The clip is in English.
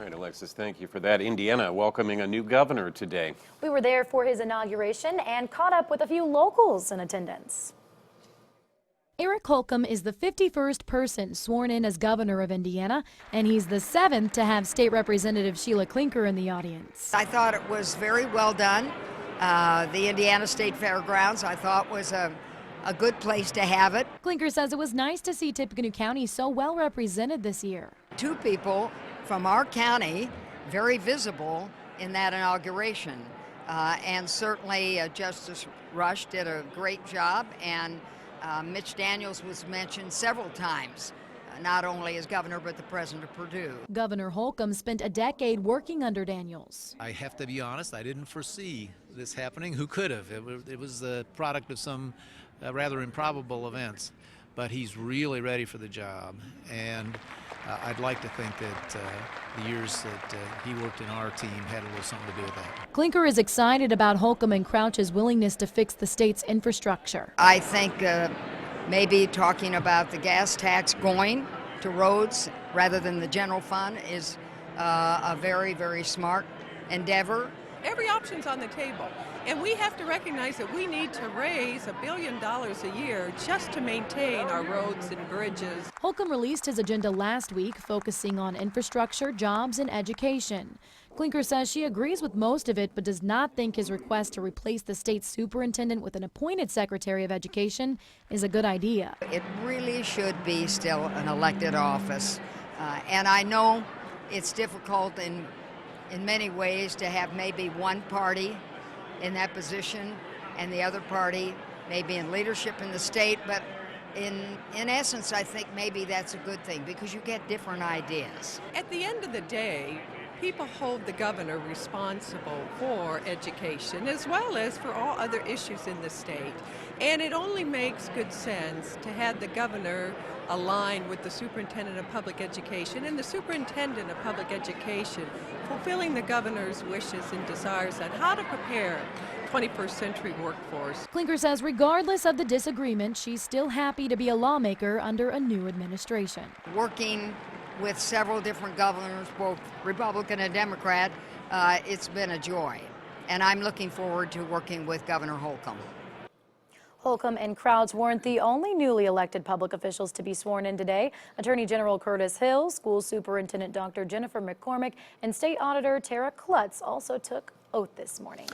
All right, Alexis, thank you for that. Indiana welcoming a new governor today. We were there for his inauguration and caught up with a few locals in attendance. Eric Holcomb is the 51st person sworn in as governor of Indiana, and he's the 7th to have State Representative Sheila Klinker in the audience. I thought it was very well done. The Indiana State Fairgrounds, I thought, was a good place to have it. Klinker says it was nice to see Tippecanoe County so well represented this year. 2 people from our county very visible in that inauguration. And certainly Justice Rush did a great job, and Mitch Daniels was mentioned several times, not only as governor but the president of Purdue. Governor Holcomb spent a decade working under Daniels. I have to be honest, I didn't foresee this happening. Who could have? It was the product of some rather improbable events, but he's really ready for the job, and I'd like to think that the years that he worked in our team had a little something to do with that. Klinker is excited about Holcomb and Crouch's willingness to fix the state's infrastructure. I think maybe talking about the gas tax going to roads rather than the general fund is a very, very smart endeavor. Every option's on the table, and we have to recognize that we need to raise $1 billion a year just to maintain our roads and bridges. Holcomb released his agenda last week, focusing on infrastructure, jobs, and education. Klinker says she agrees with most of it, but does not think his request to replace the state superintendent with an appointed Secretary of Education is a good idea. It really should be still an elected office, and I know it's difficult in many ways to have maybe one party in that position and the other party maybe in leadership in the state, but in essence I think maybe that's a good thing because you get different ideas. At the end of the day, people hold the governor responsible for education as well as for all other issues in the state. And it only makes good sense to have the governor align with the superintendent of public education, and the superintendent of public education fulfilling the governor's wishes and desires on how to prepare 21st century workforce. Klinker says regardless of the disagreement, she's still happy to be a lawmaker under a new administration. Working with several different governors, both Republican and Democrat, it's been a joy. And I'm looking forward to working with Governor Holcomb. Holcomb and Crouch weren't the only newly elected public officials to be sworn in today. Attorney General Curtis Hill, School Superintendent Dr. Jennifer McCormick, and State Auditor Tara Klutz also took oath this morning.